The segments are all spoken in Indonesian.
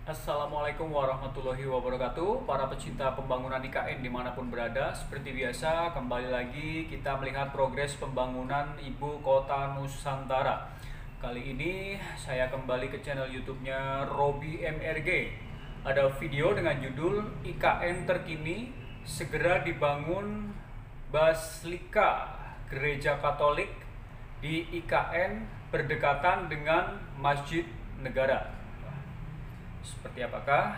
Assalamualaikum warahmatullahi wabarakatuh. Para pecinta pembangunan IKN dimanapun berada, seperti biasa kembali lagi kita melihat progres pembangunan Ibu Kota Nusantara. Kali ini saya kembali ke channel YouTube-nya Robi MRG. Ada video dengan judul IKN terkini segera dibangun Basilika Gereja Katolik di IKN berdekatan dengan Masjid Negara. Seperti apakah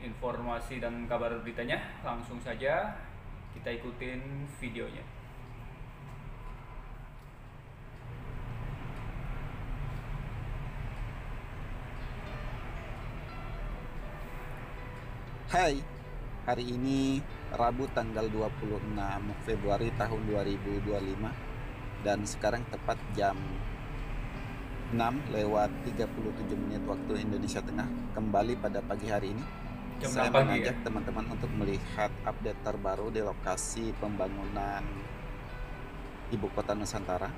informasi dan kabar beritanya? Langsung saja kita ikutin videonya. Hai, hari ini Rabu tanggal 26 Februari tahun 2025 dan sekarang tepat jam 6:37 waktu Indonesia Tengah. Kembali pada pagi hari ini Jam saya 6 pagi mengajak ya? teman-teman untuk melihat update terbaru di lokasi pembangunan Ibu Kota Nusantara.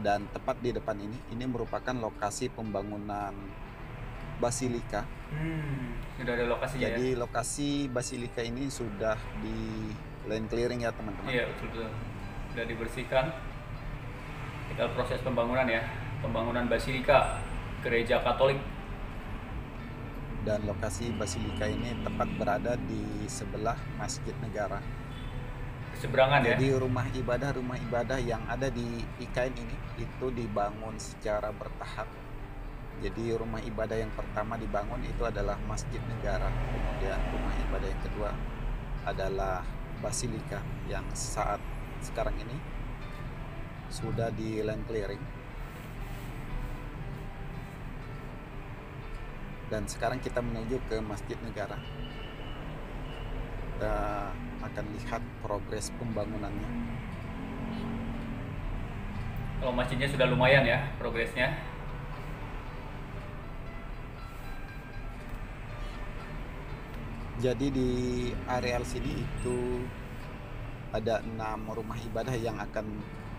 Dan tepat di depan ini merupakan lokasi pembangunan Basilika. Sudah ada lokasinya ya? Jadi lokasi Basilika ini sudah di land clearing ya teman-teman. Iya, betul-betul. Sudah dibersihkan. Tinggal proses pembangunan ya. Pembangunan Basilika Gereja Katolik. Dan lokasi Basilika ini tepat berada di sebelah Masjid Negara. Seberangan ya? Jadi rumah ibadah yang ada di IKN ini itu dibangun secara bertahap. Jadi rumah ibadah yang pertama dibangun itu adalah Masjid Negara. Kemudian rumah ibadah yang kedua adalah Basilika yang saat sekarang ini sudah di land clearing. Dan sekarang kita menuju ke Masjid Negara. Kita akan lihat progres pembangunannya. Kalau masjidnya sudah lumayan ya progresnya. Jadi di areal sini itu ada 6 rumah ibadah yang akan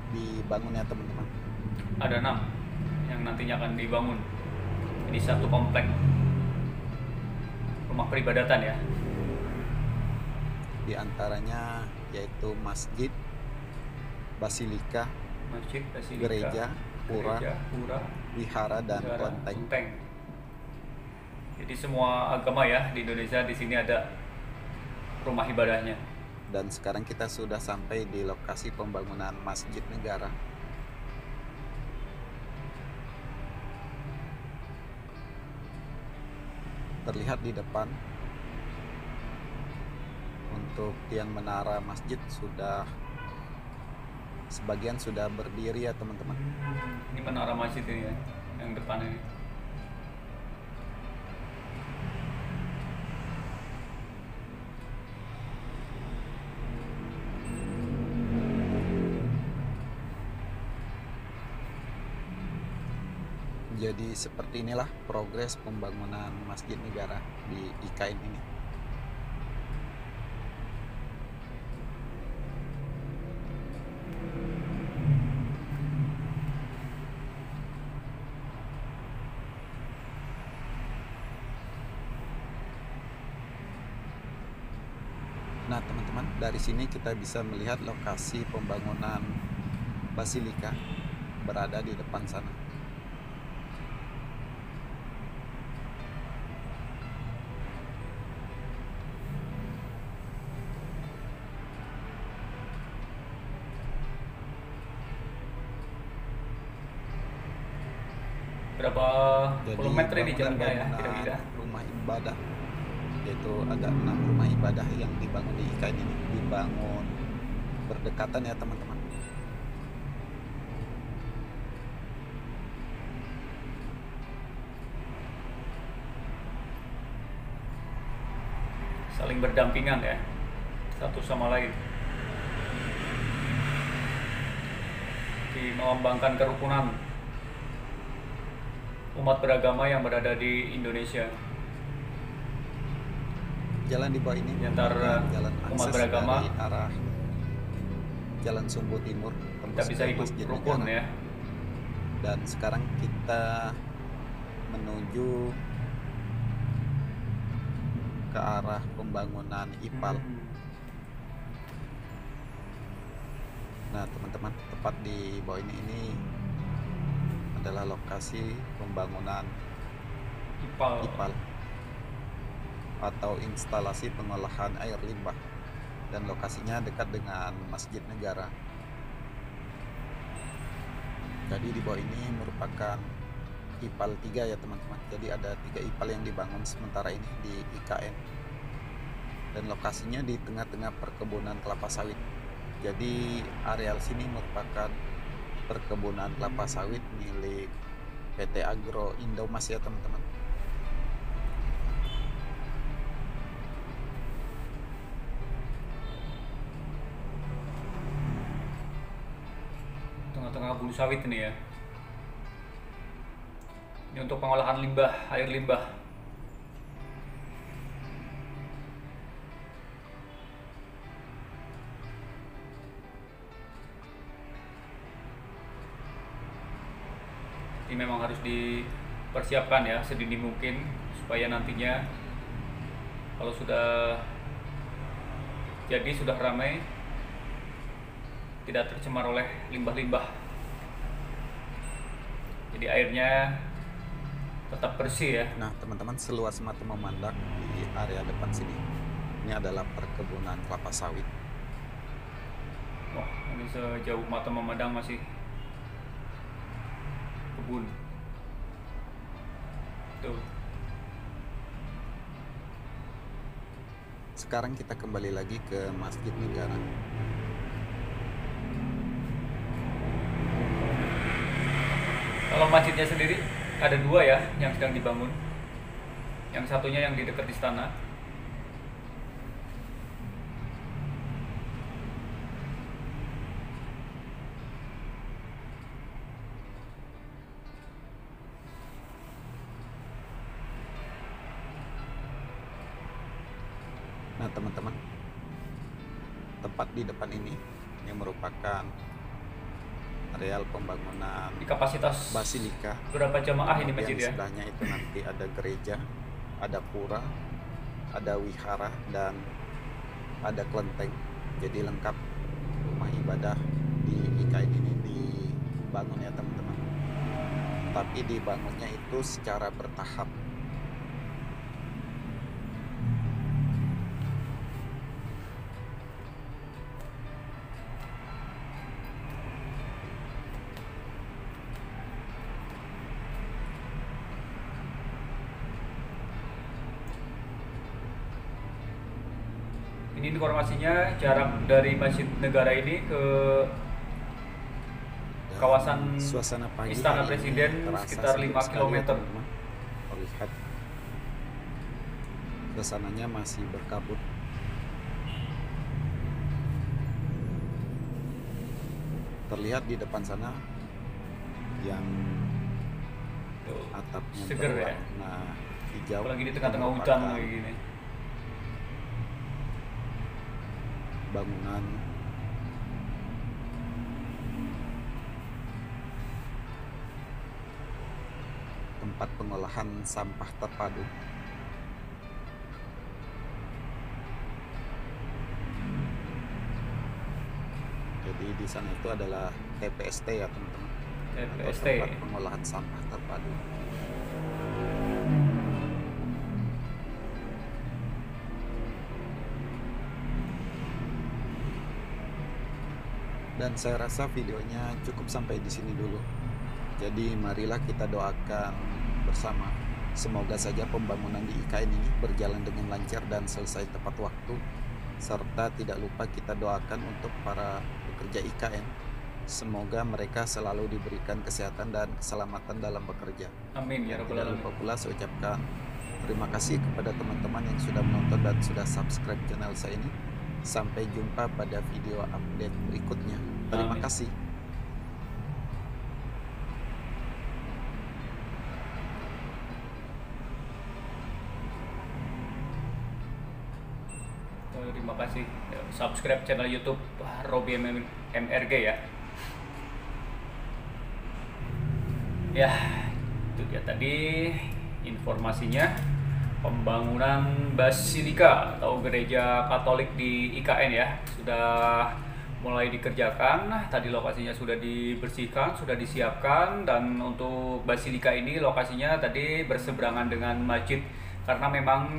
dibangun ya teman-teman. Ada 6 yang nantinya akan dibangun. Ini satu komplek rumah peribadatan ya. Di antaranya yaitu masjid, basilika, Masjid, Basilika, gereja, pura, pura, wihara, dan wihara, kelenteng. Jadi semua agama ya di Indonesia di sini ada rumah ibadahnya. Dan sekarang kita sudah sampai di lokasi pembangunan Masjid Negara. Terlihat di depan untuk tiang menara masjid sudah sebagian sudah berdiri ya teman-teman. Ini menara masjid ini ya, yang depan ini. Jadi seperti inilah progres pembangunan Masjid Negara di IKN ini. Nah teman-teman, dari sini kita bisa melihat lokasi pembangunan Basilika berada di depan sana. Berapa Jadi puluh meter ini jaraknya ya bangunan kira-kira? rumah ibadah, yaitu ada 6 rumah ibadah yang dibangun di IKN ini, dibangun berdekatan ya teman-teman. Saling berdampingan ya, satu sama lain. Di melambangkan kerukunan umat beragama yang berada di Indonesia. Jalan di bawah ini Di antara jalan umat akses beragama, dari arah Jalan Sumbu Timur kita tembus bisa ke hidup Masjid rukun Negara. ya. Dan sekarang kita menuju ke arah pembangunan IPAL. Nah teman-teman, tepat di bawah ini adalah lokasi pembangunan IPAL atau instalasi pengolahan air limbah, dan lokasinya dekat dengan Masjid Negara. Jadi di bawah ini merupakan IPAL 3 ya teman-teman. Jadi ada 3 IPAL yang dibangun sementara ini di IKN, dan lokasinya di tengah-tengah perkebunan kelapa sawit. Jadi areal sini merupakan perkebunan kelapa sawit milik PT Agro Indomas ya teman-teman. Tengah-tengah bulu sawit ini ya. Ini untuk pengolahan limbah, air limbah. Ini memang harus dipersiapkan ya sedini mungkin, supaya nantinya kalau sudah jadi, sudah ramai, tidak tercemar oleh limbah-limbah. Jadi airnya tetap bersih ya. Nah teman-teman, seluas mata memandang di area depan sini, ini adalah perkebunan kelapa sawit. Wah, ini sejauh mata memandang masih kebun. Tuh. Sekarang kita kembali lagi ke Masjid Negara. Kalau masjidnya sendiri ada 2 ya yang sedang dibangun. Yang satunya yang di dekat istana. Nah teman-teman, tepat di depan ini yang merupakan areal pembangunan Di kapasitas Basilika. berapa jamaah ini masjid ya? Sebelahnya itu nanti ada gereja, ada pura, ada wihara, dan ada kelenteng. Jadi lengkap rumah ibadah di IKN ini dibangun ya teman-teman. Tapi dibangunnya itu secara bertahap. Ini informasinya jarak dari Masjid Negara ini ke kawasan Suasana pagi Istana hari ini Presiden terasa sekitar 5 sejuk sekali ya, km. teman-teman. Terlihat suasananya masih berkabut. Terlihat di depan sana yang atapnya seger ya. berwarna hijau. Apalagi di tengah-tengah hutan merupakan kayak gini. bangunan tempat pengolahan sampah terpadu. Jadi di sana itu adalah TPST ya teman-teman, atau TPST. tempat pengolahan sampah terpadu. Dan saya rasa videonya cukup sampai di sini dulu. Jadi marilah kita doakan bersama, semoga saja pembangunan di IKN ini berjalan dengan lancar dan selesai tepat waktu. Serta tidak lupa kita doakan untuk para pekerja IKN, semoga mereka selalu diberikan kesehatan dan keselamatan dalam bekerja. Amin ya rabbal Tidak alamin. lupa pula saya ucapkan terima kasih kepada teman-teman yang sudah menonton dan sudah subscribe channel saya ini. Sampai jumpa pada video update berikutnya. Terima Amin. kasih. Terima kasih. Subscribe channel YouTube Robi MRG ya. Ya, itu dia tadi informasinya. pembangunan Basilika atau gereja Katolik di IKN ya sudah mulai dikerjakan. Tadi lokasinya sudah dibersihkan, sudah disiapkan, dan untuk Basilika ini lokasinya tadi berseberangan dengan masjid karena memang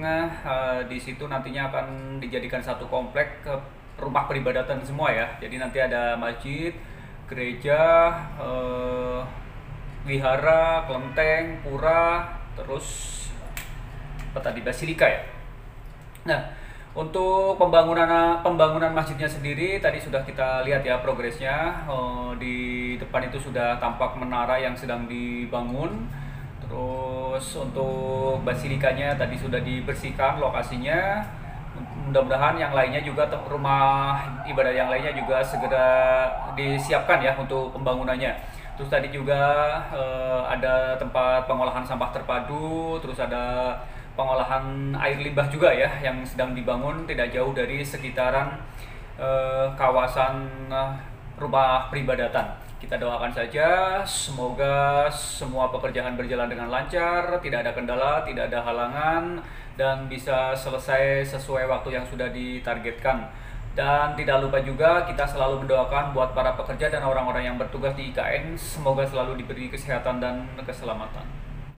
di situ nantinya akan dijadikan satu komplek rumah peribadatan semua ya. Jadi nanti ada masjid, gereja, wihara, kelenteng, pura, terus apa tadi Basilika ya. Nah, untuk pembangunan masjidnya sendiri tadi sudah kita lihat ya progresnya. Di depan itu sudah tampak menara yang sedang dibangun. Terus untuk Basilikanya tadi sudah dibersihkan lokasinya. Mudah-mudahan yang lainnya juga rumah ibadah yang lainnya juga segera disiapkan ya untuk pembangunannya. Terus tadi juga ada tempat pengolahan sampah terpadu, terus ada pengolahan air limbah juga ya yang sedang dibangun tidak jauh dari sekitaran kawasan rumah peribadatan. Kita doakan saja semoga semua pekerjaan berjalan dengan lancar, tidak ada kendala, tidak ada halangan, dan bisa selesai sesuai waktu yang sudah ditargetkan. Dan tidak lupa juga kita selalu mendoakan buat para pekerja dan orang-orang yang bertugas di IKN, semoga selalu diberi kesehatan dan keselamatan.